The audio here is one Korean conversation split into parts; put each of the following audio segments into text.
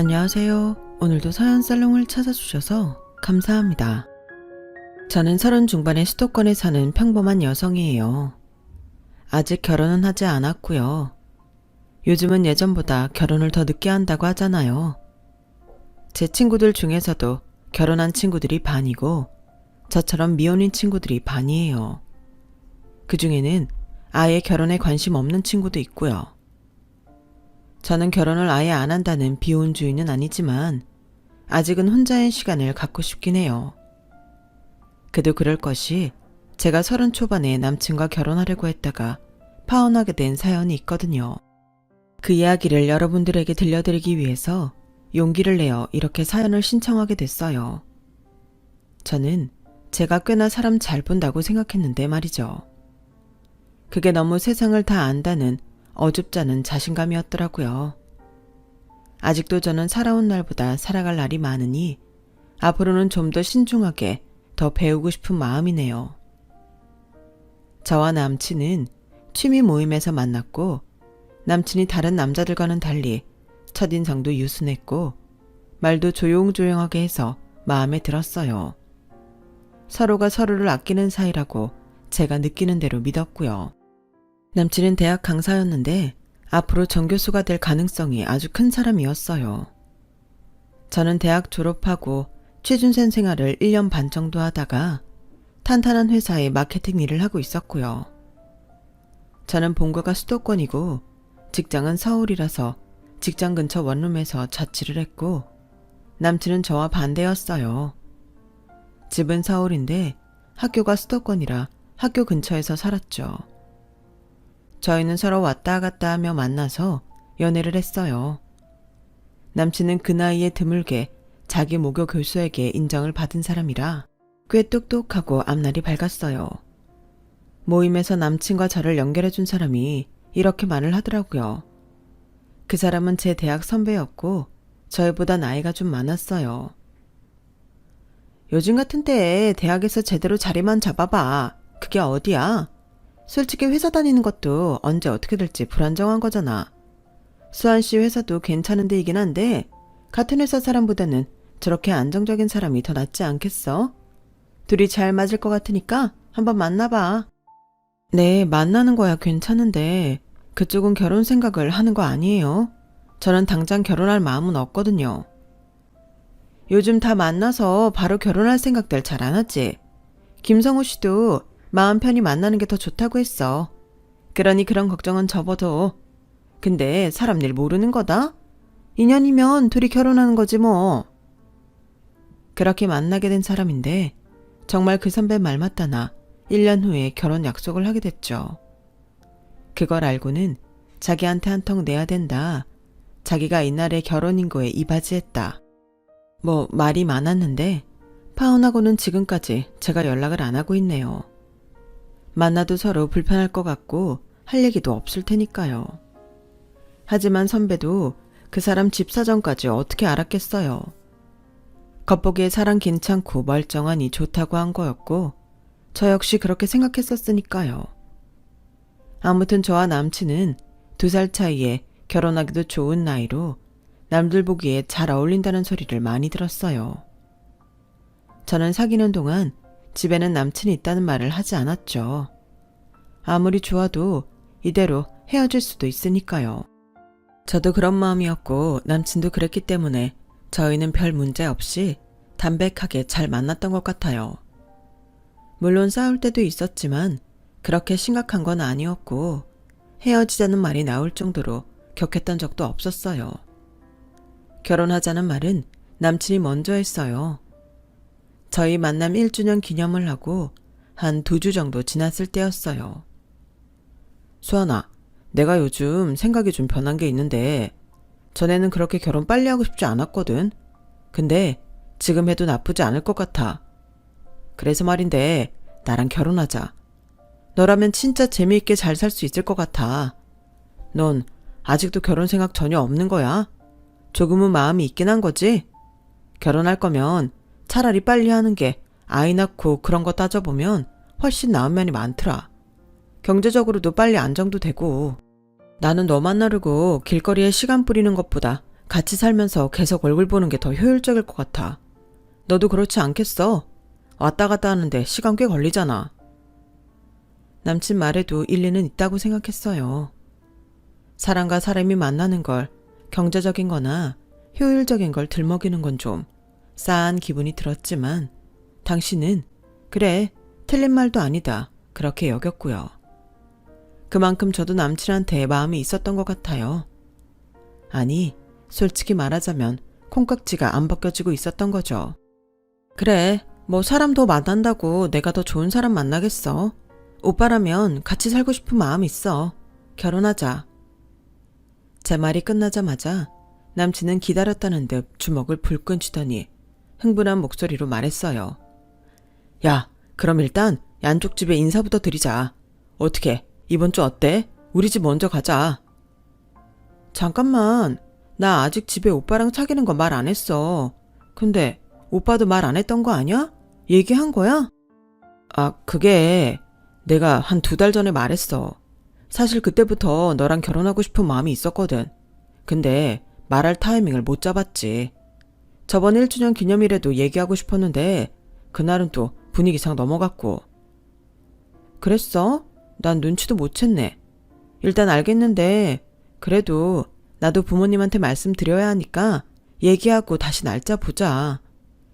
안녕하세요. 오늘도 사연 살롱을 찾아주셔서 감사합니다. 저는 30 중반의 수도권에 사는 평범한 여성이에요. 아직 결혼은 하지 않았고요. 요즘은 예전보다 결혼을 더 늦게 한다고 하잖아요. 제 친구들 중에서도 결혼한 친구들이 반이고 저처럼 미혼인 친구들이 반이에요. 그 중에는 아예 결혼에 관심 없는 친구도 있고요. 저는 결혼을 아예 안 한다는 비혼주의는 아니지만 아직은 혼자의 시간을 갖고 싶긴 해요. 그도 그럴 것이 제가 30 초반에 남친과 결혼하려고 했다가 파혼하게 된 사연이 있거든요. 그 이야기를 여러분들에게 들려드리기 위해서 용기를 내어 이렇게 사연을 신청하게 됐어요. 저는 제가 꽤나 사람 잘 본다고 생각했는데 말이죠. 그게 너무 세상을 다 안다는 어줍잖은 자신감이었더라고요. 아직도 저는 살아온 날보다 살아갈 날이 많으니 앞으로는 좀 더 신중하게 더 배우고 싶은 마음이네요. 저와 남친은 취미 모임에서 만났고 남친이 다른 남자들과는 달리 첫인상도 유순했고 말도 조용조용하게 해서 마음에 들었어요. 서로가 서로를 아끼는 사이라고 제가 느끼는 대로 믿었고요. 남친은 대학 강사였는데 앞으로 전교수가 될 가능성이 아주 큰 사람이었어요. 저는 대학 졸업하고 취준생 생활을 1년 반 정도 하다가 탄탄한 회사의 마케팅 일을 하고 있었고요. 저는 본가가 수도권이고 직장은 서울이라서 직장 근처 원룸에서 자취를 했고 남친은 저와 반대였어요. 집은 서울인데 학교가 수도권이라 학교 근처에서 살았죠. 저희는 서로 왔다 갔다 하며 만나서 연애를 했어요. 남친은 그 나이에 드물게 자기 모교 교수에게 인정을 받은 사람이라 꽤 똑똑하고 앞날이 밝았어요. 모임에서 남친과 저를 연결해준 사람이 이렇게 말을 하더라고요. 그 사람은 제 대학 선배였고 저희보다 나이가 좀 많았어요. 요즘 같은 때에 대학에서 제대로 자리만 잡아봐. 그게 어디야? 솔직히 회사 다니는 것도 언제 어떻게 될지 불안정한 거잖아. 수환씨 회사도 괜찮은 데이긴 한데 같은 회사 사람보다는 저렇게 안정적인 사람이 더 낫지 않겠어? 둘이 잘 맞을 것 같으니까 한번 만나봐. 네, 만나는 거야 괜찮은데 그쪽은 결혼 생각을 하는 거 아니에요? 저는 당장 결혼할 마음은 없거든요. 요즘 다 만나서 바로 결혼할 생각들 잘 안 하지? 김성우 씨도 마음 편히 만나는 게 더 좋다고 했어. 그러니 그런 걱정은 접어둬. 근데 사람 일 모르는 거다? 인연이면 둘이 결혼하는 거지 뭐. 그렇게 만나게 된 사람인데 정말 그 선배 말 맞다나 1년 후에 결혼 약속을 하게 됐죠. 그걸 알고는 자기한테 한 통 내야 된다. 자기가 이날의 결혼 인고에 이바지했다. 뭐 말이 많았는데 파혼하고는 지금까지 제가 연락을 안 하고 있네요. 만나도 서로 불편할 것 같고 할 얘기도 없을 테니까요. 하지만 선배도 그 사람 집 사정까지 어떻게 알았겠어요. 겉보기에 사람 괜찮고 멀쩡하니 좋다고 한 거였고 저 역시 그렇게 생각했었으니까요. 아무튼 저와 남친은 2살 차이에 결혼하기도 좋은 나이로 남들 보기에 잘 어울린다는 소리를 많이 들었어요. 저는 사귀는 동안 집에는 남친이 있다는 말을 하지 않았죠. 아무리 좋아도 이대로 헤어질 수도 있으니까요. 저도 그런 마음이었고 남친도 그랬기 때문에 저희는 별 문제 없이 담백하게 잘 만났던 것 같아요. 물론 싸울 때도 있었지만 그렇게 심각한 건 아니었고 헤어지자는 말이 나올 정도로 격했던 적도 없었어요. 결혼하자는 말은 남친이 먼저 했어요. 저희 만남 1주년 기념을 하고 한 2주 정도 지났을 때였어요. 수아나, 내가 요즘 생각이 좀 변한 게 있는데 전에는 그렇게 결혼 빨리 하고 싶지 않았거든. 근데 지금 해도 나쁘지 않을 것 같아. 그래서 말인데 나랑 결혼하자. 너라면 진짜 재미있게 잘 살 수 있을 것 같아. 넌 아직도 결혼 생각 전혀 없는 거야? 조금은 마음이 있긴 한 거지? 결혼할 거면 차라리 빨리 하는 게 아이 낳고 그런 거 따져보면 훨씬 나은 면이 많더라. 경제적으로도 빨리 안정도 되고. 나는 너 만나려고 길거리에 시간 뿌리는 것보다 같이 살면서 계속 얼굴 보는 게 더 효율적일 것 같아. 너도 그렇지 않겠어? 왔다 갔다 하는데 시간 꽤 걸리잖아. 남친 말에도 일리는 있다고 생각했어요. 사람과 사람이 만나는 걸 경제적인 거나 효율적인 걸 들먹이는 건 좀 싸한 기분이 들었지만 당신은 그래, 틀린 말도 아니다. 그렇게 여겼고요. 그만큼 저도 남친한테 마음이 있었던 것 같아요. 아니, 솔직히 말하자면 콩깍지가 안 벗겨지고 있었던 거죠. 그래, 뭐 사람 더 만난다고 내가 더 좋은 사람 만나겠어. 오빠라면 같이 살고 싶은 마음 있어. 결혼하자. 제 말이 끝나자마자 남친은 기다렸다는 듯 주먹을 불끈 쥐더니 흥분한 목소리로 말했어요. 야, 그럼 일단 양쪽 집에 인사부터 드리자. 어떻게, 이번 주 어때? 우리 집 먼저 가자. 잠깐만, 나 아직 집에 오빠랑 사귀는 거 말 안 했어. 근데 오빠도 말 안 했던 거 아니야? 얘기한 거야? 아, 그게 내가 한 2달 전에 말했어. 사실 그때부터 너랑 결혼하고 싶은 마음이 있었거든. 근데 말할 타이밍을 못 잡았지. 저번 1주년 기념일에도 얘기하고 싶었는데 그날은 또 분위기상 넘어갔고. 그랬어? 난 눈치도 못 챘네. 일단 알겠는데 그래도 나도 부모님한테 말씀드려야 하니까 얘기하고 다시 날짜 보자.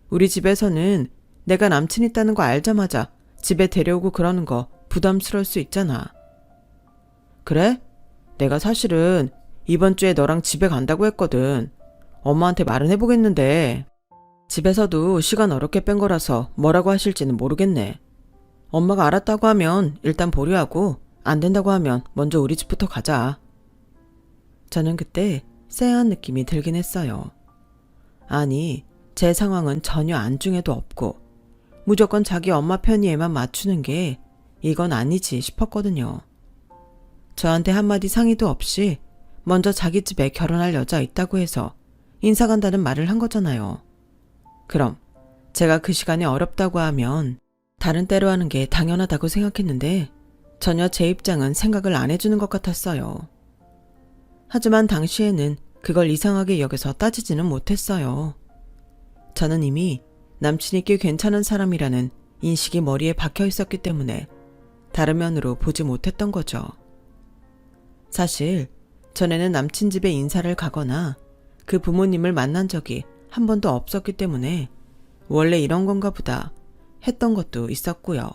우리 집에서는 내가 남친 있다는 거 알자마자 집에 데려오고 그러는 거 부담스러울 수 있잖아. 그래? 내가 사실은 이번 주에 너랑 집에 간다고 했거든. 엄마한테 말은 해보겠는데 집에서도 시간 어렵게 뺀 거라서 뭐라고 하실지는 모르겠네. 엄마가 알았다고 하면 일단 보류하고 안 된다고 하면 먼저 우리 집부터 가자. 저는 그때 쎄한 느낌이 들긴 했어요. 아니, 제 상황은 전혀 안중에도 없고 무조건 자기 엄마 편의에만 맞추는 게 이건 아니지 싶었거든요. 저한테 한마디 상의도 없이 먼저 자기 집에 결혼할 여자 있다고 해서 인사 간다는 말을 한 거잖아요. 그럼 제가 그 시간에 어렵다고 하면 다른 때로 하는 게 당연하다고 생각했는데 전혀 제 입장은 생각을 안 해주는 것 같았어요. 하지만 당시에는 그걸 이상하게 여겨서 따지지는 못했어요. 저는 이미 남친이 꽤 괜찮은 사람이라는 인식이 머리에 박혀 있었기 때문에 다른 면으로 보지 못했던 거죠. 사실 전에는 남친 집에 인사를 가거나 그 부모님을 만난 적이 한 번도 없었기 때문에 원래 이런 건가 보다 했던 것도 있었고요.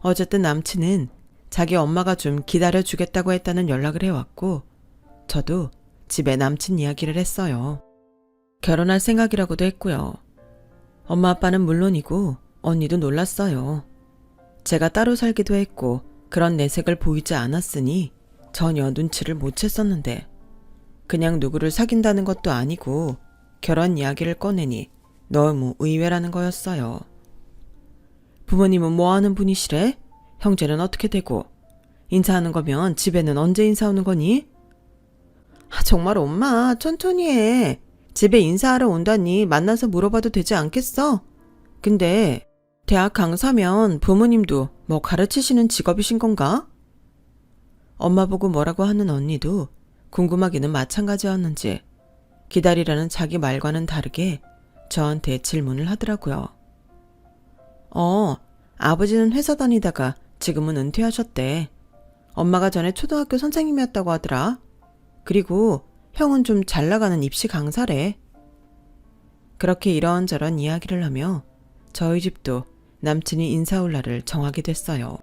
어쨌든 남친은 자기 엄마가 좀 기다려주겠다고 했다는 연락을 해왔고 저도 집에 남친 이야기를 했어요. 결혼할 생각이라고도 했고요. 엄마 아빠는 물론이고 언니도 놀랐어요. 제가 따로 살기도 했고 그런 내색을 보이지 않았으니 전혀 눈치를 못 챘었는데 그냥 누구를 사귄다는 것도 아니고 결혼 이야기를 꺼내니 너무 의외라는 거였어요. 부모님은 뭐하는 분이시래? 형제는 어떻게 되고? 인사하는 거면 집에는 언제 인사 오는 거니? 아, 정말 엄마 천천히 해. 집에 인사하러 온다니 만나서 물어봐도 되지 않겠어? 근데 대학 강사면 부모님도 뭐 가르치시는 직업이신 건가? 엄마 보고 뭐라고 하는 언니도 궁금하기는 마찬가지였는지 기다리라는 자기 말과는 다르게 저한테 질문을 하더라고요. 아버지는 회사 다니다가 지금은 은퇴하셨대. 엄마가 전에 초등학교 선생님이었다고 하더라. 그리고 형은 좀 잘 나가는 입시 강사래. 그렇게 이런저런 이야기를 하며 저희 집도 남친이 인사 올 날을 정하게 됐어요.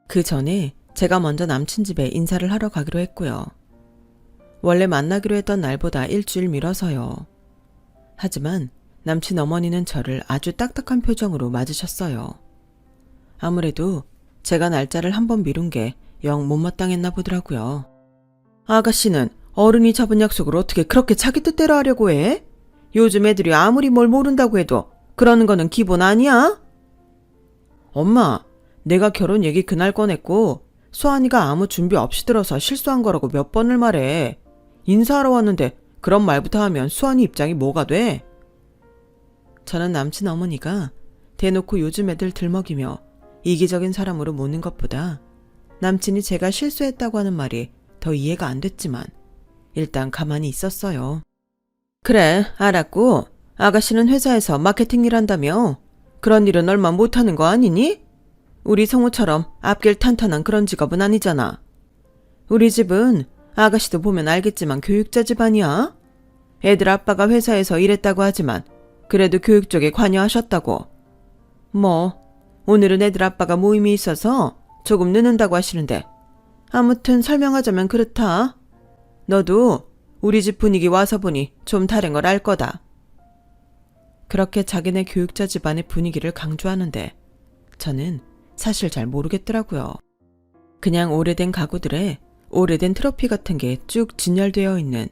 그 전에 제가 먼저 남친 집에 인사를 하러 가기로 했고요. 원래 만나기로 했던 날보다 일주일 미뤄서요. 하지만 남친 어머니는 저를 아주 딱딱한 표정으로 맞으셨어요. 아무래도 제가 날짜를 한 번 미룬 게 영 못마땅했나 보더라고요. 아가씨는 어른이 잡은 약속을 어떻게 그렇게 자기 뜻대로 하려고 해? 요즘 애들이 아무리 뭘 모른다고 해도 그러는 거는 기본 아니야? 엄마, 내가 결혼 얘기 그날 꺼냈고 수환이가 아무 준비 없이 들어서 실수한 거라고 몇 번을 말해. 인사하러 왔는데 그런 말부터 하면 수환이 입장이 뭐가 돼? 저는 남친 어머니가 대놓고 요즘 애들 들먹이며 이기적인 사람으로 모는 것보다 남친이 제가 실수했다고 하는 말이 더 이해가 안 됐지만 일단 가만히 있었어요. 그래, 알았고. 아가씨는 회사에서 마케팅 일 한다며? 그런 일은 얼마 못하는 거 아니니? 우리 성우처럼 앞길 탄탄한 그런 직업은 아니잖아. 우리 집은 아가씨도 보면 알겠지만 교육자 집안이야. 애들 아빠가 회사에서 일했다고 하지만 그래도 교육 쪽에 관여하셨다고. 뭐 오늘은 애들 아빠가 모임이 있어서 조금 늦는다고 하시는데 아무튼 설명하자면 그렇다. 너도 우리 집 분위기 와서 보니 좀 다른 걸 알 거다. 그렇게 자기네 교육자 집안의 분위기를 강조하는데 저는 사실 잘 모르겠더라고요. 그냥 오래된 가구들에 오래된 트로피 같은 게 쭉 진열되어 있는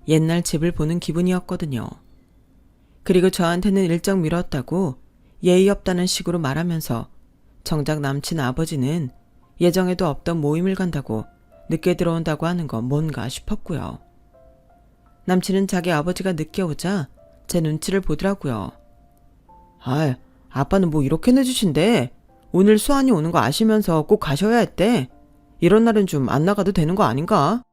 옛날 집을 보는 기분이었거든요. 그리고 저한테는 일정 미뤘다고 예의 없다는 식으로 말하면서 정작 남친 아버지는 예정에도 없던 모임을 간다고 늦게 들어온다고 하는 건 뭔가 싶었고요. 남친은 자기 아버지가 늦게 오자 제 눈치를 보더라고요. 아, 아빠는 뭐 이렇게 늦으신데 오늘 수환이 오는 거 아시면서 꼭 가셔야 했대. 이런 날은 좀 안 나가도 되는 거 아닌가?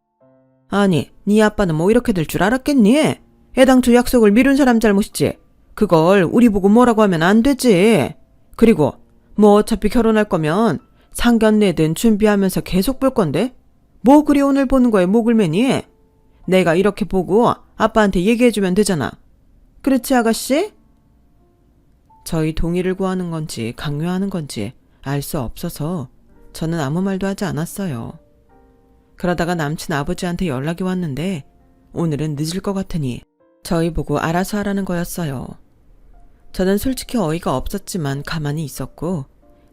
아니, 네 아빠는 뭐 이렇게 될 줄 알았겠니? 애당초 약속을 미룬 사람 잘못이지. 그걸 우리 보고 뭐라고 하면 안 되지. 그리고 뭐 어차피 결혼할 거면 상견례든 준비하면서 계속 볼 건데 뭐 그리 오늘 보는 거에 목을 매니? 내가 이렇게 보고 아빠한테 얘기해주면 되잖아. 그렇지 아가씨? 저희 동의를 구하는 건지 강요하는 건지 알 수 없어서 저는 아무 말도 하지 않았어요. 그러다가 남친 아버지한테 연락이 왔는데 오늘은 늦을 것 같으니 저희 보고 알아서 하라는 거였어요. 저는 솔직히 어이가 없었지만 가만히 있었고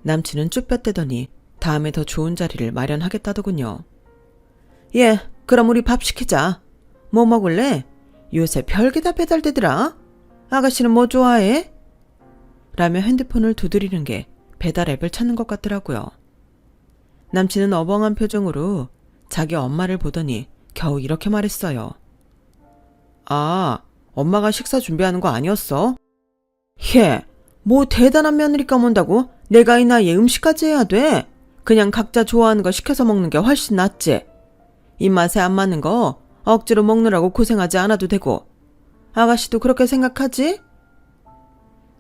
남친은 쭈뼛대더니 다음에 더 좋은 자리를 마련하겠다더군요. 예, 그럼 우리 밥 시키자. 뭐 먹을래? 요새 별게 다 배달되더라. 아가씨는 뭐 좋아해? 라며 핸드폰을 두드리는 게 배달 앱을 찾는 것 같더라고요. 남친은 어벙한 표정으로 자기 엄마를 보더니 겨우 이렇게 말했어요. 아, 엄마가 식사 준비하는 거 아니었어? 예, 뭐 대단한 며느리감 온다고 내가 이 나이에 음식까지 해야 돼? 그냥 각자 좋아하는 거 시켜서 먹는 게 훨씬 낫지. 입맛에 안 맞는 거 억지로 먹느라고 고생하지 않아도 되고. 아가씨도 그렇게 생각하지?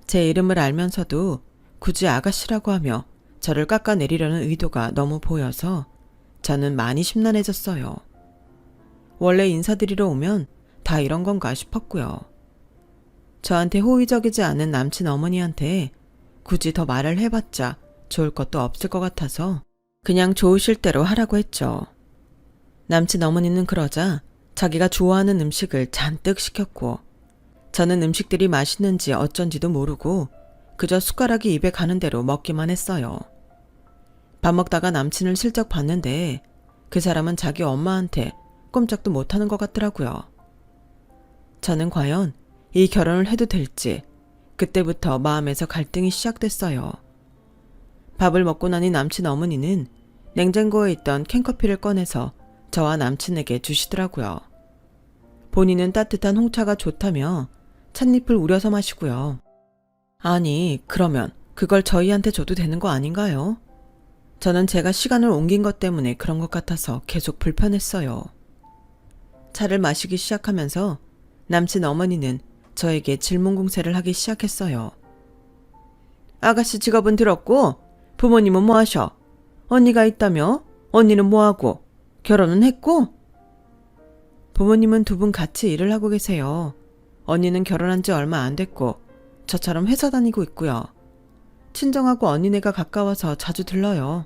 제 이름을 알면서도 굳이 아가씨라고 하며 저를 깎아내리려는 의도가 너무 보여서 저는 많이 심란해졌어요. 원래 인사드리러 오면 다 이런 건가 싶었고요. 저한테 호의적이지 않은 남친 어머니한테 굳이 더 말을 해봤자 좋을 것도 없을 것 같아서 그냥 좋으실 대로 하라고 했죠. 남친 어머니는 그러자 자기가 좋아하는 음식을 잔뜩 시켰고 저는 음식들이 맛있는지 어쩐지도 모르고 그저 숟가락이 입에 가는 대로 먹기만 했어요. 밥 먹다가 남친을 슬쩍 봤는데 그 사람은 자기 엄마한테 꼼짝도 못하는 것 같더라고요. 저는 과연 이 결혼을 해도 될지 그때부터 마음에서 갈등이 시작됐어요. 밥을 먹고 나니 남친 어머니는 냉장고에 있던 캔커피를 꺼내서 저와 남친에게 주시더라고요. 본인은 따뜻한 홍차가 좋다며 찻잎을 우려서 마시고요. 아니, 그러면 그걸 저희한테 줘도 되는 거 아닌가요? 저는 제가 시간을 옮긴 것 때문에 그런 것 같아서 계속 불편했어요. 차를 마시기 시작하면서 남친 어머니는 저에게 질문 공세를 하기 시작했어요. 아가씨 직업은 들었고 부모님은 뭐 하셔? 언니가 있다며? 언니는 뭐 하고? 결혼은 했고? 부모님은 두 분 같이 일을 하고 계세요. 언니는 결혼한 지 얼마 안 됐고 저처럼 회사 다니고 있고요. 친정하고 언니네가 가까워서 자주 들러요.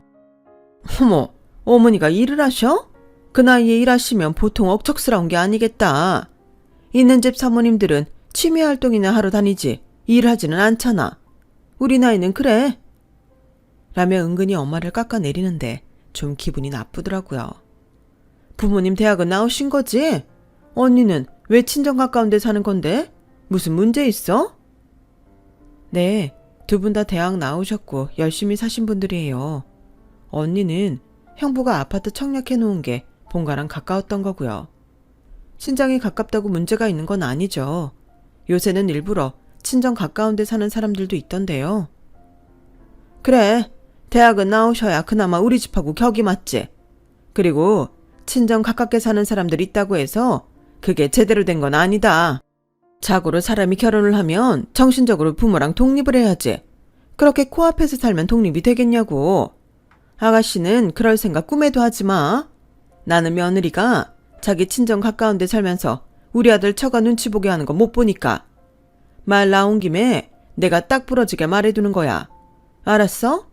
어머, 어머니가 일을 하셔? 그 나이에 일하시면 보통 억척스러운 게 아니겠다. 있는 집 사모님들은 취미활동이나 하러 다니지 일하지는 않잖아. 우리 나이는 그래. 라며 은근히 엄마를 깎아내리는데 좀 기분이 나쁘더라고요. 부모님 대학은 나오신 거지? 언니는 왜 친정 가까운 데 사는 건데? 무슨 문제 있어? 네, 두 분 다 대학 나오셨고 열심히 사신 분들이에요. 언니는 형부가 아파트 청약해 놓은 게 본가랑 가까웠던 거고요. 친정이 가깝다고 문제가 있는 건 아니죠. 요새는 일부러 친정 가까운 데 사는 사람들도 있던데요. 그래, 대학은 나오셔야 그나마 우리 집하고 격이 맞지. 그리고 친정 가깝게 사는 사람들 있다고 해서 그게 제대로 된 건 아니다. 자고로 사람이 결혼을 하면 정신적으로 부모랑 독립을 해야지. 그렇게 코앞에서 살면 독립이 되겠냐고. 아가씨는 그럴 생각 꿈에도 하지 마. 나는 며느리가 자기 친정 가까운 데 살면서 우리 아들 처가 눈치 보게 하는 거 못 보니까. 말 나온 김에 내가 딱 부러지게 말해두는 거야. 알았어?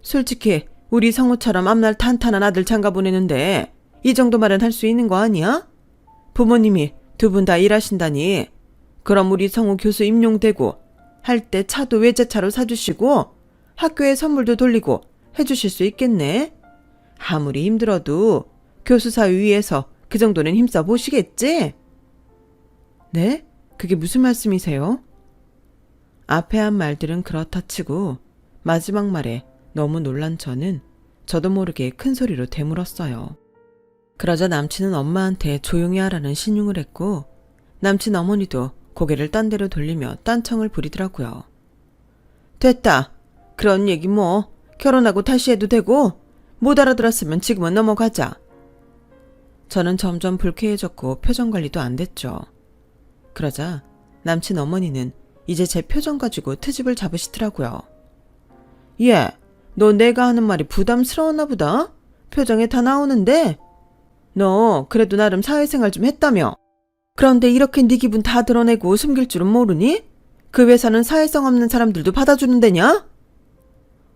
솔직히 우리 성우처럼 앞날 탄탄한 아들 장가 보내는데 이 정도 말은 할 수 있는 거 아니야? 부모님이 두 분 다 일하신다니. 그럼 우리 성우 교수 임용되고 할 때 차도 외제차로 사주시고 학교에 선물도 돌리고 해주실 수 있겠네. 아무리 힘들어도 교수사 위에서 그 정도는 힘써 보시겠지? 네? 그게 무슨 말씀이세요? 앞에 한 말들은 그렇다 치고 마지막 말에 너무 놀란 저도 모르게 큰 소리로 되물었어요. 그러자 남친은 엄마한테 조용히 하라는 신용을 했고 남친 어머니도 고개를 딴 데로 돌리며 딴청을 부리더라고요. 됐다. 그런 얘기 뭐 결혼하고 다시 해도 되고 못 알아들었으면 지금은 넘어가자. 저는 점점 불쾌해졌고 표정 관리도 안 됐죠. 그러자 남친 어머니는 이제 제 표정 가지고 트집을 잡으시더라고요. 얘, 너 내가 하는 말이 부담스러웠나 보다? 표정에 다 나오는데? 너 그래도 나름 사회생활 좀 했다며? 그런데 이렇게 네 기분 다 드러내고 숨길 줄은 모르니? 그 회사는 사회성 없는 사람들도 받아주는 데냐?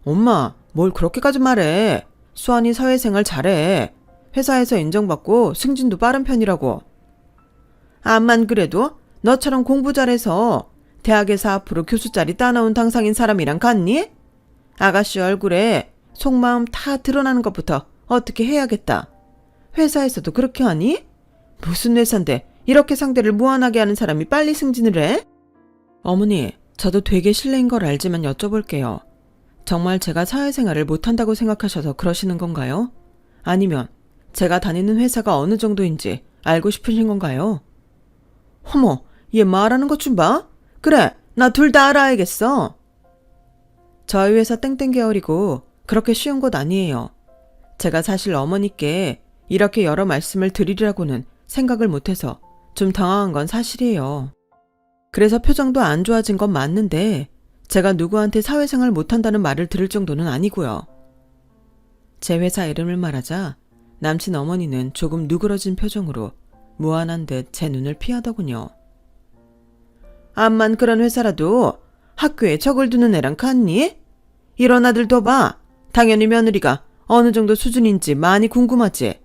엄마, 뭘 그렇게까지 말해. 수환이 사회생활 잘해. 회사에서 인정받고 승진도 빠른 편이라고. 암만 그래도 너처럼 공부 잘해서 대학에서 앞으로 교수 자리 따나온 당상인 사람이랑 같니? 아가씨 얼굴에 속마음 다 드러나는 것부터 어떻게 해야겠다. 회사에서도 그렇게 하니? 무슨 회사인데 이렇게 상대를 무한하게 하는 사람이 빨리 승진을 해? 어머니, 저도 되게 실례인 걸 알지만 여쭤볼게요. 정말 제가 사회생활을 못한다고 생각하셔서 그러시는 건가요? 아니면 제가 다니는 회사가 어느 정도인지 알고 싶으신 건가요? 어머, 얘 말하는 것 좀 봐. 그래, 나 둘 다 알아야겠어. 저희 회사 땡땡 계열이고 그렇게 쉬운 곳 아니에요. 제가 사실 어머니께 이렇게 여러 말씀을 드리려고는 생각을 못해서 좀 당황한 건 사실이에요. 그래서 표정도 안 좋아진 건 맞는데 제가 누구한테 사회생활 못한다는 말을 들을 정도는 아니고요. 제 회사 이름을 말하자 남친 어머니는 조금 누그러진 표정으로 무안한 듯 제 눈을 피하더군요. 암만 그런 회사라도 학교에 적을 두는 애랑 같니? 이런 아들도 봐. 당연히 며느리가 어느 정도 수준인지 많이 궁금하지.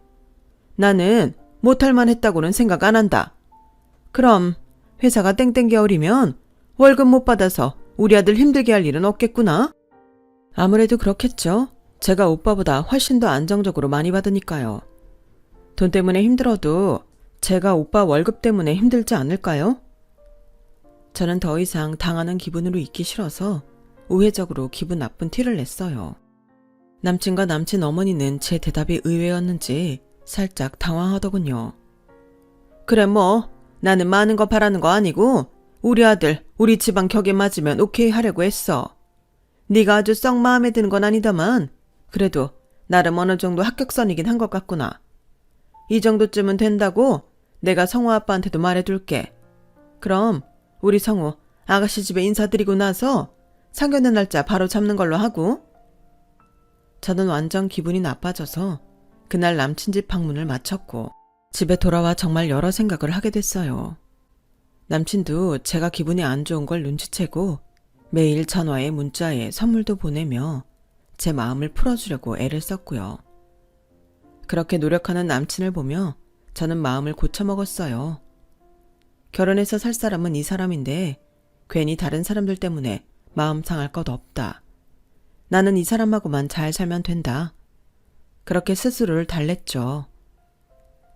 나는 못할 만했다고는 생각 안 한다. 그럼 회사가 땡땡 계열이면 월급 못 받아서 우리 아들 힘들게 할 일은 없겠구나. 아무래도 그렇겠죠. 제가 오빠보다 훨씬 더 안정적으로 많이 받으니까요. 돈 때문에 힘들어도 제가 오빠 월급 때문에 힘들지 않을까요? 저는 더 이상 당하는 기분으로 있기 싫어서 우회적으로 기분 나쁜 티를 냈어요. 남친과 남친 어머니는 제 대답이 의외였는지 살짝 당황하더군요. 그래 뭐 나는 많은 거 바라는 거 아니고 우리 아들 우리 집안 격에 맞으면 오케이 하려고 했어. 네가 아주 썩 마음에 드는 건 아니다만 그래도 나름 어느 정도 합격선이긴 한 것 같구나. 이 정도쯤은 된다고 내가 성우 아빠한테도 말해둘게. 그럼 우리 성우 아가씨 집에 인사드리고 나서 상견례 날짜 바로 잡는 걸로 하고. 저는 완전 기분이 나빠져서 그날 남친 집 방문을 마쳤고 집에 돌아와 정말 여러 생각을 하게 됐어요. 남친도 제가 기분이 안 좋은 걸 눈치채고 매일 전화에 문자에 선물도 보내며 제 마음을 풀어주려고 애를 썼고요. 그렇게 노력하는 남친을 보며 저는 마음을 고쳐먹었어요. 결혼해서 살 사람은 이 사람인데 괜히 다른 사람들 때문에 마음 상할 것 없다. 나는 이 사람하고만 잘 살면 된다. 그렇게 스스로를 달랬죠.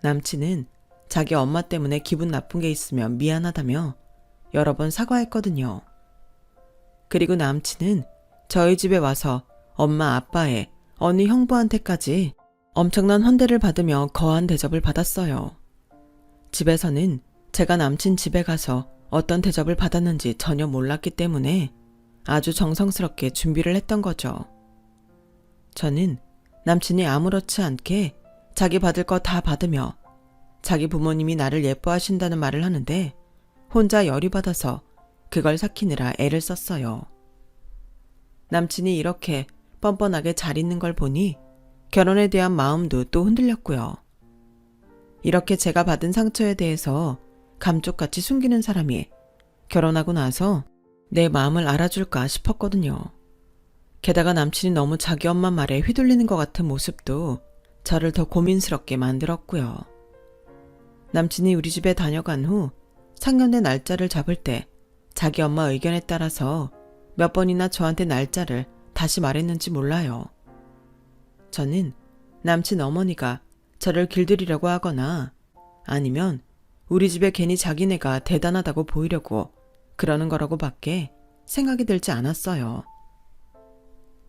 남친은 자기 엄마 때문에 기분 나쁜 게 있으면 미안하다며 여러 번 사과했거든요. 그리고 남친은 저희 집에 와서 엄마 아빠의 어느 형부한테까지 엄청난 환대를 받으며 거한 대접을 받았어요. 집에서는 제가 남친 집에 가서 어떤 대접을 받았는지 전혀 몰랐기 때문에 아주 정성스럽게 준비를 했던 거죠. 저는 남친이 아무렇지 않게 자기 받을 거 다 받으며 자기 부모님이 나를 예뻐하신다는 말을 하는데 혼자 열이 받아서 그걸 삭히느라 애를 썼어요. 남친이 이렇게 뻔뻔하게 잘 있는 걸 보니 결혼에 대한 마음도 또 흔들렸고요. 이렇게 제가 받은 상처에 대해서 감쪽같이 숨기는 사람이 결혼하고 나서 내 마음을 알아줄까 싶었거든요. 게다가 남친이 너무 자기 엄마 말에 휘둘리는 것 같은 모습도 저를 더 고민스럽게 만들었고요. 남친이 우리 집에 다녀간 후 상견례 날짜를 잡을 때 자기 엄마 의견에 따라서 몇 번이나 저한테 날짜를 다시 말했는지 몰라요. 저는 남친 어머니가 저를 길들이려고 하거나 아니면 우리 집에 괜히 자기네가 대단하다고 보이려고 그러는 거라고 밖에 생각이 들지 않았어요.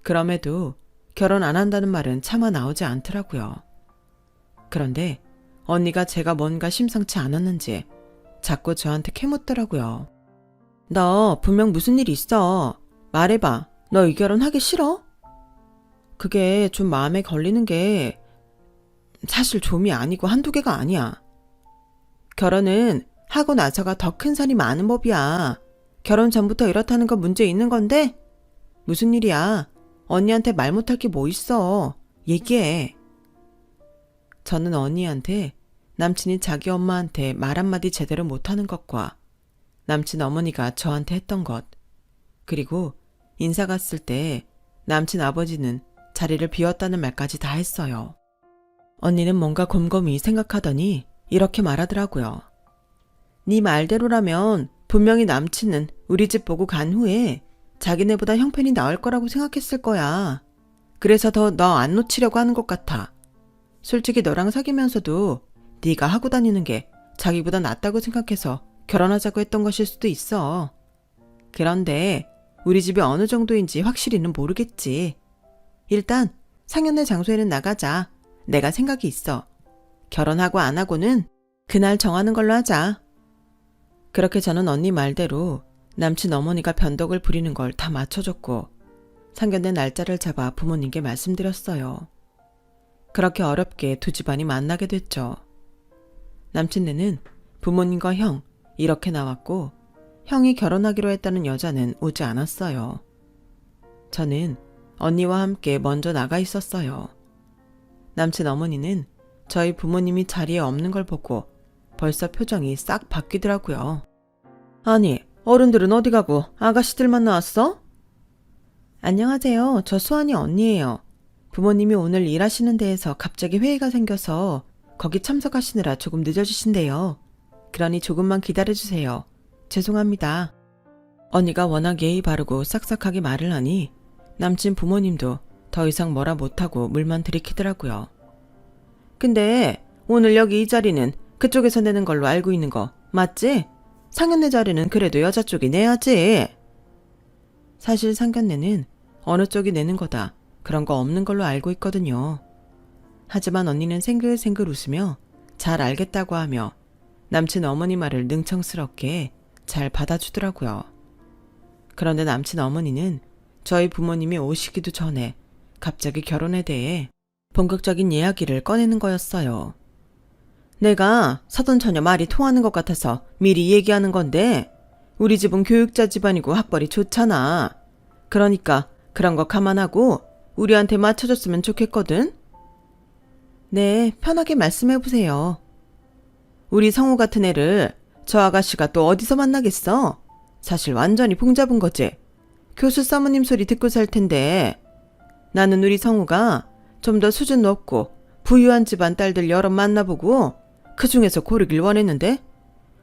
그럼에도 결혼 안 한다는 말은 차마 나오지 않더라고요. 그런데 언니가 제가 뭔가 심상치 않았는지 자꾸 저한테 캐묻더라고요. 너 분명 무슨 일 있어. 말해봐. 너 이 결혼 하기 싫어? 그게 좀 마음에 걸리는 게 사실 좀이 아니고 한두 개가 아니야. 결혼은 하고 나서가 더 큰 살이 많은 법이야. 결혼 전부터 이렇다는 건 문제 있는 건데? 무슨 일이야? 언니한테 말 못할 게 뭐 있어. 얘기해. 저는 언니한테 남친이 자기 엄마한테 말 한마디 제대로 못하는 것과 남친 어머니가 저한테 했던 것, 그리고 인사 갔을 때 남친 아버지는 자리를 비웠다는 말까지 다 했어요. 언니는 뭔가 곰곰이 생각하더니 이렇게 말하더라고요. 네 말대로라면 분명히 남친은 우리 집 보고 간 후에 자기네보다 형편이 나을 거라고 생각했을 거야. 그래서 더 너 안 놓치려고 하는 것 같아. 솔직히 너랑 사귀면서도 네가 하고 다니는 게 자기보다 낫다고 생각해서 결혼하자고 했던 것일 수도 있어. 그런데 우리 집이 어느 정도인지 확실히는 모르겠지. 일단 상견례 장소에는 나가자. 내가 생각이 있어. 결혼하고 안 하고는 그날 정하는 걸로 하자. 그렇게 저는 언니 말대로 남친 어머니가 변덕을 부리는 걸 다 맞춰줬고 상견례 날짜를 잡아 부모님께 말씀드렸어요. 그렇게 어렵게 두 집안이 만나게 됐죠. 남친네는 부모님과 형 이렇게 나왔고 형이 결혼하기로 했다는 여자는 오지 않았어요. 저는 언니와 함께 먼저 나가 있었어요. 남친 어머니는 저희 부모님이 자리에 없는 걸 보고 벌써 표정이 싹 바뀌더라고요. 아니, 어른들은 어디 가고 아가씨들만 나왔어? 안녕하세요. 저 수환이 언니예요. 부모님이 오늘 일하시는 데에서 갑자기 회의가 생겨서 거기 참석하시느라 조금 늦어지신대요. 그러니 조금만 기다려주세요. 죄송합니다. 언니가 워낙 예의 바르고 싹싹하게 말을 하니 남친 부모님도 더 이상 뭐라 못하고 물만 들이키더라고요. 근데 오늘 여기 이 자리는 그쪽에서 내는 걸로 알고 있는 거 맞지? 상견례 자리는 그래도 여자 쪽이 내야지. 사실 상견례는 어느 쪽이 내는 거다 그런 거 없는 걸로 알고 있거든요. 하지만 언니는 생글생글 웃으며 잘 알겠다고 하며 남친 어머니 말을 능청스럽게 잘 받아주더라고요. 그런데 남친 어머니는 저희 부모님이 오시기도 전에 갑자기 결혼에 대해 본격적인 이야기를 꺼내는 거였어요. 내가 사돈 처녀 말이 통하는 것 같아서 미리 얘기하는 건데 우리 집은 교육자 집안이고 학벌이 좋잖아. 그러니까 그런 거 감안하고 우리한테 맞춰줬으면 좋겠거든. 네, 편하게 말씀해보세요. 우리 성우 같은 애를 저 아가씨가 또 어디서 만나겠어? 사실 완전히 봉잡은 거지. 교수 사모님 소리 듣고 살 텐데. 나는 우리 성우가 좀 더 수준 높고 부유한 집안 딸들 여러 만나보고 그 중에서 고르길 원했는데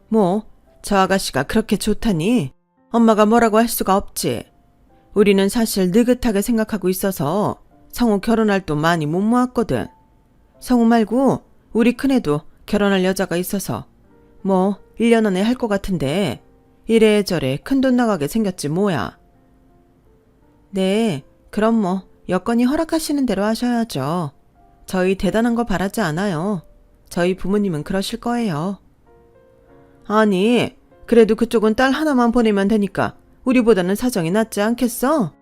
뭐 저 아가씨가 그렇게 좋다니 엄마가 뭐라고 할 수가 없지. 우리는 사실 느긋하게 생각하고 있어서 성우 결혼할 돈 많이 못 모았거든. 성우 말고 우리 큰애도 결혼할 여자가 있어서 뭐 1년 안에 할 것 같은데 이래저래 큰돈 나가게 생겼지 뭐야. 네, 그럼 뭐 여건이 허락하시는 대로 하셔야죠. 저희 대단한 거 바라지 않아요. 저희 부모님은 그러실 거예요. 아니, 그래도 그쪽은 딸 하나만 보내면 되니까 우리보다는 사정이 낫지 않겠어?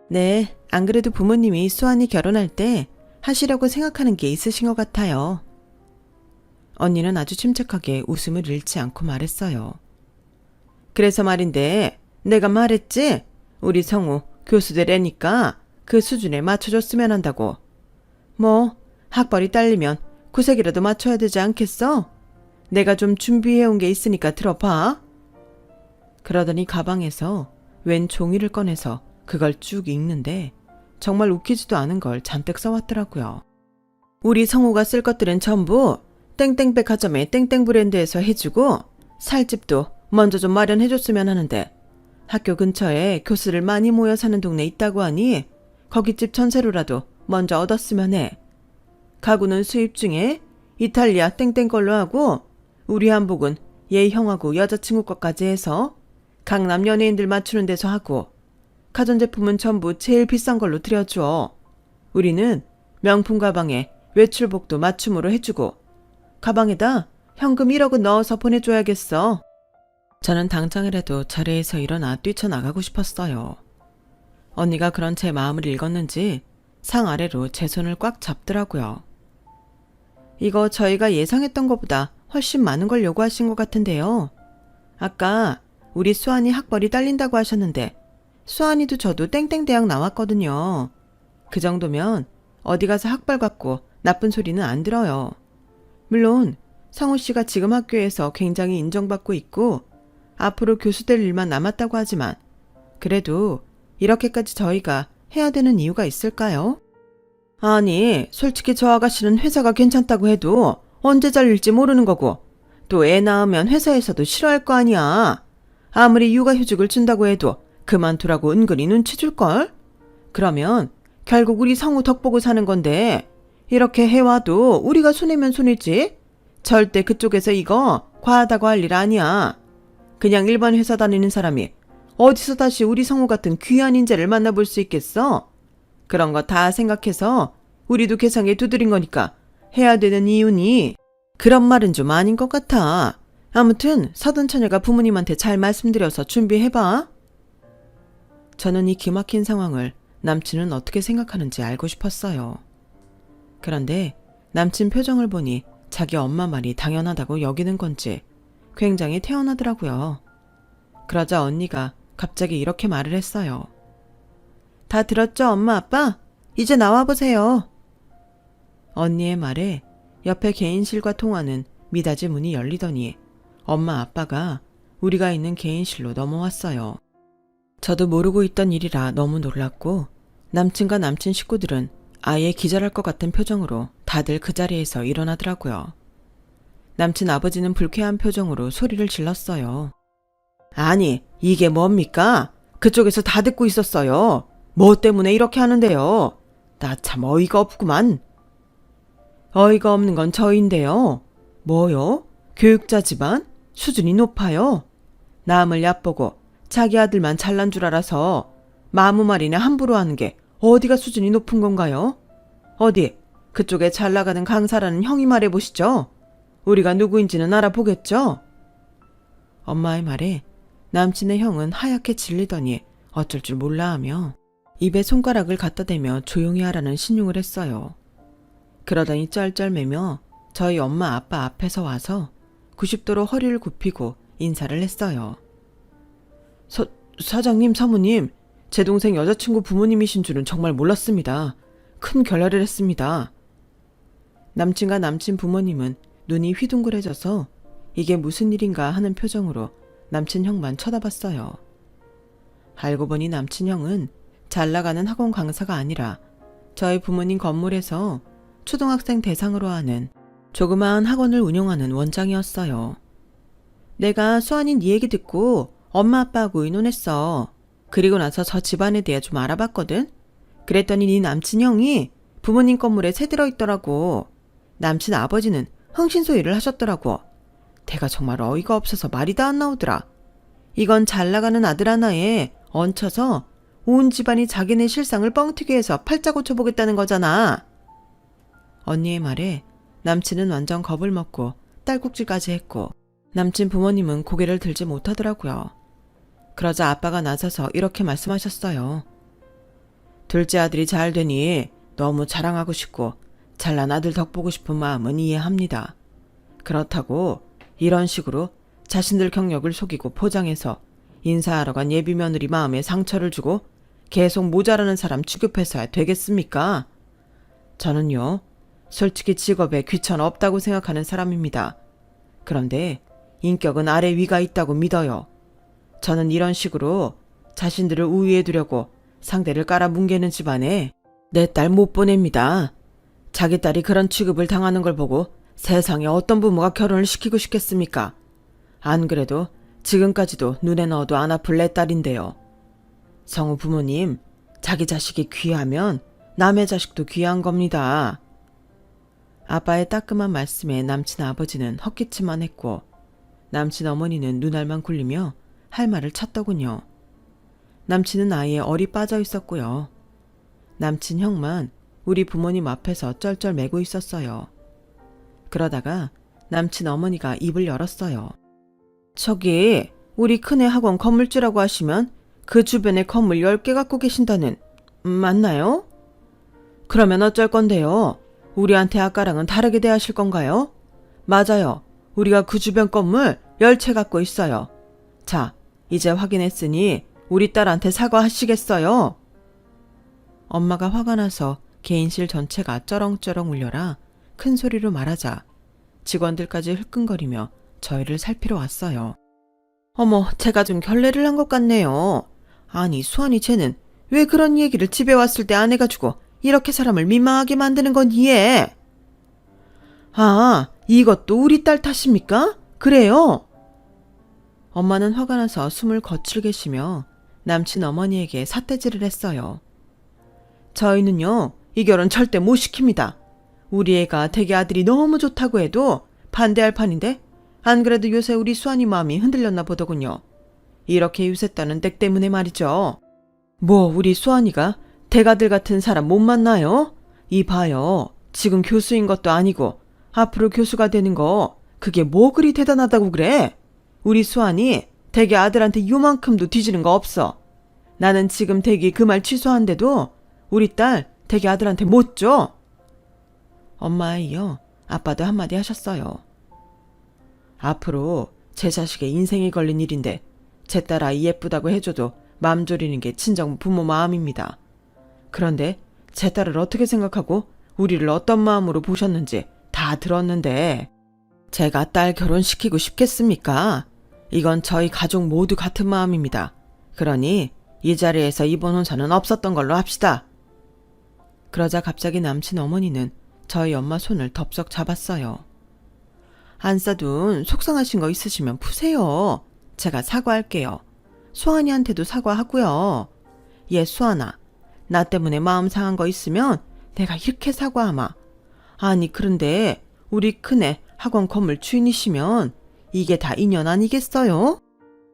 네, 안 그래도 부모님이 수환이 결혼할 때 하시려고 생각하는 게 있으신 것 같아요. 언니는 아주 침착하게 웃음을 잃지 않고 말했어요. 그래서 말인데 내가 말했지? 우리 성우 교수들애니까 그 수준에 맞춰줬으면 한다고. 뭐 학벌이 딸리면 구색이라도 맞춰야 되지 않겠어? 내가 좀 준비해온 게 있으니까 들어봐. 그러더니 가방에서 웬 종이를 꺼내서 그걸 쭉 읽는데 정말 웃기지도 않은 걸 잔뜩 써왔더라고요. 우리 성우가 쓸 것들은 전부 땡땡 백화점의 땡땡 브랜드에서 해주고 살집도 먼저 좀 마련해줬으면 하는데 학교 근처에 교수를 많이 모여 사는 동네 있다고 하니 거기 집 전세로라도 먼저 얻었으면 해. 가구는 수입 중에 이탈리아 땡땡 걸로 하고 우리 한복은 얘 형하고 여자친구 것까지 해서 강남 연예인들 맞추는 데서 하고 가전제품은 전부 제일 비싼 걸로 들여줘. 우리는 명품 가방에 외출복도 맞춤으로 해주고 가방에다 현금 1억은 넣어서 보내줘야겠어. 저는 당장이라도 자리에서 일어나 뛰쳐나가고 싶었어요. 언니가 그런 제 마음을 읽었는지 상 아래로 제 손을 꽉 잡더라고요. 이거 저희가 예상했던 것보다 훨씬 많은 걸 요구하신 것 같은데요. 아까 우리 수환이 학벌이 딸린다고 하셨는데 수환이도 저도 땡땡 대학 나왔거든요. 그 정도면 어디 가서 학벌 갖고 나쁜 소리는 안 들어요. 물론 성우 씨가 지금 학교에서 굉장히 인정받고 있고 앞으로 교수 될 일만 남았다고 하지만 그래도 이렇게까지 저희가 해야 되는 이유가 있을까요? 아니, 솔직히 저 아가씨는 회사가 괜찮다고 해도 언제 잘릴지 모르는 거고 또 애 낳으면 회사에서도 싫어할 거 아니야. 아무리 육아휴직을 준다고 해도 그만두라고 은근히 눈치 줄걸? 그러면 결국 우리 성우 덕 보고 사는 건데 이렇게 해와도 우리가 손해면 손해지. 절대 그쪽에서 이거 과하다고 할 일 아니야. 그냥 일반 회사 다니는 사람이 어디서 다시 우리 성우 같은 귀한 인재를 만나볼 수 있겠어? 그런 거 다 생각해서 우리도 계상에 두드린 거니까 해야 되는 이유니 그런 말은 좀 아닌 것 같아. 아무튼 서든 처녀가 부모님한테 잘 말씀드려서 준비해봐. 저는 이 기막힌 상황을 남친은 어떻게 생각하는지 알고 싶었어요. 그런데 남친 표정을 보니 자기 엄마 말이 당연하다고 여기는 건지 굉장히 태연하더라고요. 그러자 언니가 갑자기 이렇게 말을 했어요. 다 들었죠, 엄마 아빠? 이제 나와보세요. 언니의 말에 옆에 개인실과 통하는 미닫이 문이 열리더니 엄마 아빠가 우리가 있는 개인실로 넘어왔어요. 저도 모르고 있던 일이라 너무 놀랐고 남친과 남친 식구들은 아예 기절할 것 같은 표정으로 다들 그 자리에서 일어나더라고요. 남친 아버지는 불쾌한 표정으로 소리를 질렀어요. 아니, 이게 뭡니까? 그쪽에서 다 듣고 있었어요. 뭐 때문에 이렇게 하는데요? 나 참 어이가 없구만. 어이가 없는 건 저인데요. 뭐요? 교육자 집안? 수준이 높아요. 남을 얕보고 자기 아들만 잘난 줄 알아서 아무 말이나 함부로 하는 게 어디가 수준이 높은 건가요? 어디 그쪽에 잘 나가는 강사라는 형이 말해보시죠. 우리가 누구인지는 알아보겠죠? 엄마의 말에 남친의 형은 하얗게 질리더니 어쩔 줄 몰라 하며 입에 손가락을 갖다 대며 조용히 하라는 신용을 했어요. 그러더니 쩔쩔매며 저희 엄마 아빠 앞에서 와서 90도로 허리를 굽히고 인사를 했어요. 사장님, 사모님, 제 동생 여자친구 부모님이신 줄은 정말 몰랐습니다. 큰 결례를 했습니다. 남친과 남친 부모님은 눈이 휘둥그레져서 이게 무슨 일인가 하는 표정으로 남친 형만 쳐다봤어요. 알고 보니 남친 형은 잘 나가는 학원 강사가 아니라 저희 부모님 건물에서 초등학생 대상으로 하는 조그마한 학원을 운영하는 원장이었어요. 내가 수환이 네 얘기 듣고 엄마 아빠하고 의논했어. 그리고 나서 저 집안에 대해 좀 알아봤거든. 그랬더니 네 남친 형이 부모님 건물에 새 들어있더라고. 남친 아버지는 흥신소일을 하셨더라고. 대가 정말 어이가 없어서 말이 다 안 나오더라. 이건 잘 나가는 아들 하나에 얹혀서 온 집안이 자기네 실상을 뻥튀기 해서 팔자 고쳐보겠다는 거잖아. 언니의 말에 남친은 완전 겁을 먹고 딸꾹질까지 했고 남친 부모님은 고개를 들지 못하더라고요. 그러자 아빠가 나서서 이렇게 말씀하셨어요. 둘째 아들이 잘 되니 너무 자랑하고 싶고 잘난 아들 덕보고 싶은 마음은 이해합니다. 그렇다고 이런 식으로 자신들 경력을 속이고 포장해서 인사하러 간 예비 며느리 마음에 상처를 주고 계속 모자라는 사람 취급해서야 되겠습니까? 저는요, 솔직히 직업에 귀천 없다고 생각하는 사람입니다. 그런데 인격은 아래 위가 있다고 믿어요. 저는 이런 식으로 자신들을 우위에 두려고 상대를 깔아뭉개는 집안에 내 딸 못 보냅니다. 자기 딸이 그런 취급을 당하는 걸 보고 세상에 어떤 부모가 결혼을 시키고 싶겠습니까? 안 그래도 지금까지도 눈에 넣어도 안 아플 내 딸인데요. 성우 부모님, 자기 자식이 귀하면 남의 자식도 귀한 겁니다. 아빠의 따끔한 말씀에 남친 아버지는 헛기침만 했고 남친 어머니는 눈알만 굴리며 할 말을 찾더군요. 남친은 아예 얼이 빠져 있었고요. 남친 형만 우리 부모님 앞에서 쩔쩔매고 있었어요. 그러다가 남친 어머니가 입을 열었어요. 저기 우리 큰애 학원 건물주라고 하시면 그 주변에 건물 10개 갖고 계신다는, 맞나요? 그러면 어쩔 건데요? 우리한테 아까랑은 다르게 대하실 건가요? 맞아요. 우리가 그 주변 건물 10채 갖고 있어요. 자, 이제 확인했으니 우리 딸한테 사과하시겠어요? 엄마가 화가 나서 개인실 전체가 쩌렁쩌렁 울려라 큰 소리로 말하자 직원들까지 흘끈거리며 저희를 살피러 왔어요. 어머, 제가 좀 결례를 한 것 같네요. 아니, 수환이 쟤는 왜 그런 얘기를 집에 왔을 때 안 해가지고 이렇게 사람을 민망하게 만드는 건 이해. 아, 이것도 우리 딸 탓입니까? 그래요? 엄마는 화가 나서 숨을 거칠게 쉬며 남친 어머니에게 삿대질을 했어요. 저희는요, 이 결혼 절대 못 시킵니다. 우리 애가 되게 아들이 너무 좋다고 해도 반대할 판인데 안 그래도 요새 우리 수환이 마음이 흔들렸나 보더군요. 이렇게 유세따는 댁 때문에 말이죠. 뭐 우리 수환이가 대가들 같은 사람 못 만나요? 이 봐요. 지금 교수인 것도 아니고 앞으로 교수가 되는 거 그게 뭐 그리 대단하다고 그래? 우리 수환이 댁의 아들한테 요만큼도 뒤지는 거 없어. 나는 지금 댁이 그 말 취소한데도 우리 딸 댁의 아들한테 못 줘. 엄마에 이어 아빠도 한마디 하셨어요. 앞으로 제 자식의 인생이 걸린 일인데 제 딸 아이 예쁘다고 해줘도 맘 졸이는 게 친정 부모 마음입니다. 그런데 제 딸을 어떻게 생각하고 우리를 어떤 마음으로 보셨는지 다 들었는데 제가 딸 결혼시키고 싶겠습니까? 이건 저희 가족 모두 같은 마음입니다. 그러니 이 자리에서 이번 혼사는 없었던 걸로 합시다. 그러자 갑자기 남친 어머니는 저희 엄마 손을 덥석 잡았어요. 안사돈 속상하신 거 있으시면 푸세요. 제가 사과할게요. 수환이한테도 사과하고요. 얘 수환아, 나 때문에 마음 상한 거 있으면 내가 이렇게 사과하마. 아니 그런데 우리 큰애 학원 건물 주인이시면 이게 다 인연 아니겠어요?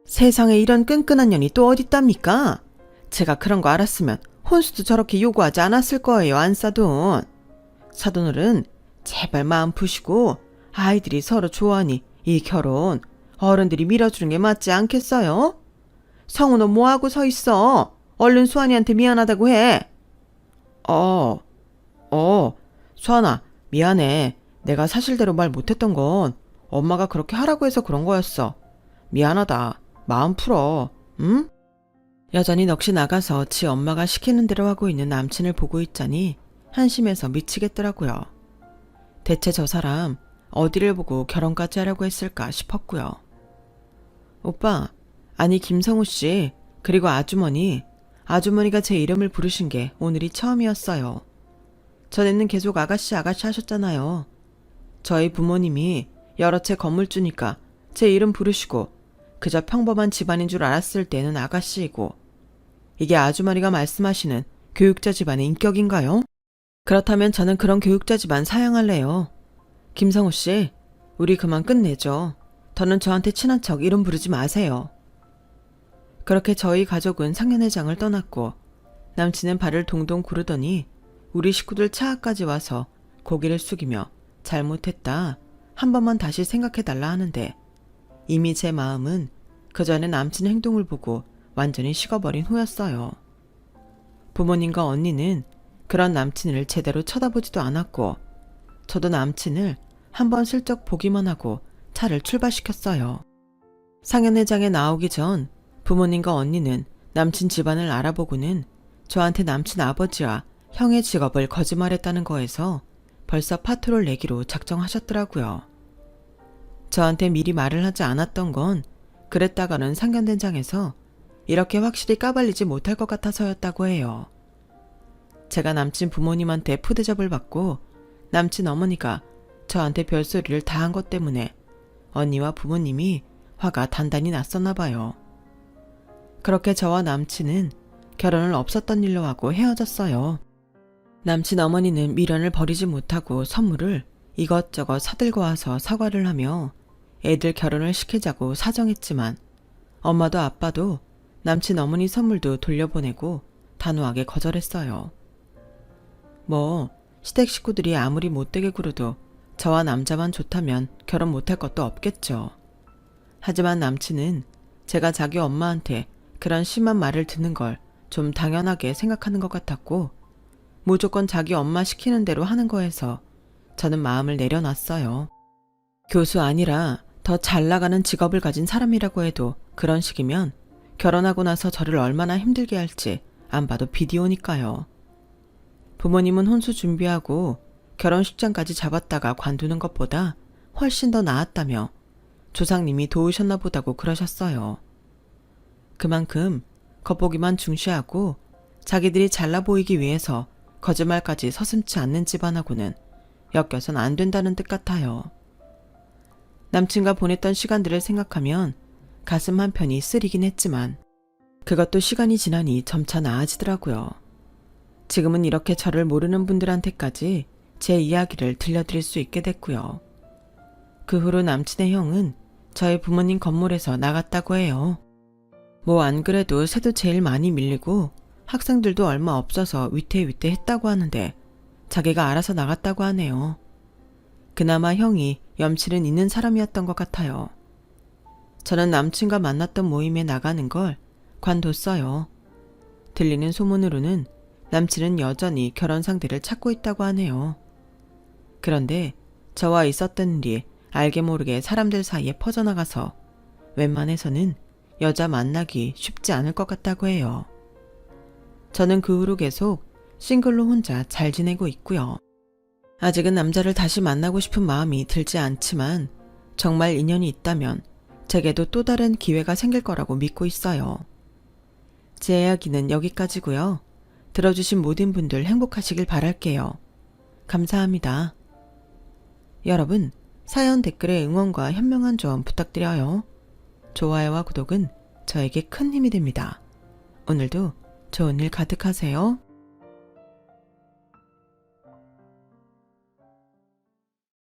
세상에 이런 끈끈한 년이 또 어딨답니까? 제가 그런 거 알았으면 혼수도 저렇게 요구하지 않았을 거예요, 안사돈. 사돈어른 제발 마음 푸시고 아이들이 서로 좋아하니 이 결혼 어른들이 밀어주는 게 맞지 않겠어요? 성우 너 뭐하고 서 있어? 얼른 수환이한테 미안하다고 해. 수환아 미안해. 내가 사실대로 말 못했던 건 엄마가 그렇게 하라고 해서 그런 거였어. 미안하다. 마음 풀어. 응? 여전히 넋이 나가서 지 엄마가 시키는 대로 하고 있는 남친을 보고 있자니 한심해서 미치겠더라고요. 대체 저 사람 어디를 보고 결혼까지 하려고 했을까 싶었고요. 오빠, 아니 김성우 씨, 그리고 아주머니가 제 이름을 부르신 게 오늘이 처음이었어요. 전에는 계속 아가씨 하셨잖아요. 저희 부모님이 여러 채 건물주니까 제 이름 부르시고 그저 평범한 집안인 줄 알았을 때는 아가씨이고, 이게 아주머니가 말씀하시는 교육자 집안의 인격인가요? 그렇다면 저는 그런 교육자 집안 사양할래요. 김성우 씨, 우리 그만 끝내죠. 더는 저한테 친한 척 이름 부르지 마세요. 그렇게 저희 가족은 상견례장을 떠났고 남친은 발을 동동 구르더니 우리 식구들 차 앞까지 와서 고개를 숙이며 잘못했다, 한 번만 다시 생각해달라 하는데 이미 제 마음은 그 전에 남친 행동을 보고 완전히 식어버린 후였어요. 부모님과 언니는 그런 남친을 제대로 쳐다보지도 않았고 저도 남친을 한번 슬쩍 보기만 하고 차를 출발시켰어요. 상견례장에 나오기 전 부모님과 언니는 남친 집안을 알아보고는 저한테 남친 아버지와 형의 직업을 거짓말했다는 거에서 벌써 파토를 내기로 작정하셨더라고요. 저한테 미리 말을 하지 않았던 건 그랬다가는 상견례장에서 이렇게 확실히 까발리지 못할 것 같아서였다고 해요. 제가 남친 부모님한테 푸대접을 받고 남친 어머니가 저한테 별소리를 다 한 것 때문에 언니와 부모님이 화가 단단히 났었나 봐요. 그렇게 저와 남친은 결혼을 없었던 일로 하고 헤어졌어요. 남친 어머니는 미련을 버리지 못하고 선물을 이것저것 사들고 와서 사과를 하며 애들 결혼을 시키자고 사정했지만 엄마도 아빠도 남친 어머니 선물도 돌려보내고 단호하게 거절했어요. 뭐 시댁 식구들이 아무리 못되게 굴어도 저와 남자만 좋다면 결혼 못할 것도 없겠죠. 하지만 남친은 제가 자기 엄마한테 그런 심한 말을 듣는 걸 좀 당연하게 생각하는 것 같았고 무조건 자기 엄마 시키는 대로 하는 거에서 저는 마음을 내려놨어요. 교수 아니라 더 잘 나가는 직업을 가진 사람이라고 해도 그런 식이면 결혼하고 나서 저를 얼마나 힘들게 할지 안 봐도 비디오니까요. 부모님은 혼수 준비하고 결혼식장까지 잡았다가 관두는 것보다 훨씬 더 나았다며 조상님이 도우셨나 보다고 그러셨어요. 그만큼 겉보기만 중시하고 자기들이 잘나 보이기 위해서 거짓말까지 서슴지 않는 집안하고는 엮여선 안 된다는 뜻 같아요. 남친과 보냈던 시간들을 생각하면 가슴 한편이 쓰리긴 했지만 그것도 시간이 지나니 점차 나아지더라고요. 지금은 이렇게 저를 모르는 분들한테까지 제 이야기를 들려드릴 수 있게 됐고요. 그 후로 남친의 형은 저희 부모님 건물에서 나갔다고 해요. 뭐 안 그래도 새도 제일 많이 밀리고 학생들도 얼마 없어서 위태위태했다고 하는데 자기가 알아서 나갔다고 하네요. 그나마 형이 염치는 있는 사람이었던 것 같아요. 저는 남친과 만났던 모임에 나가는 걸 관뒀어요. 들리는 소문으로는 남친은 여전히 결혼 상대를 찾고 있다고 하네요. 그런데 저와 있었던 일이 알게 모르게 사람들 사이에 퍼져나가서 웬만해서는 여자 만나기 쉽지 않을 것 같다고 해요. 저는 그 후로 계속 싱글로 혼자 잘 지내고 있고요. 아직은 남자를 다시 만나고 싶은 마음이 들지 않지만 정말 인연이 있다면 제게도 또 다른 기회가 생길 거라고 믿고 있어요. 제 이야기는 여기까지고요. 들어주신 모든 분들 행복하시길 바랄게요. 감사합니다. 여러분, 사연 댓글에 응원과 현명한 조언 부탁드려요. 좋아요와 구독은 저에게 큰 힘이 됩니다. 오늘도 좋은 일 가득하세요.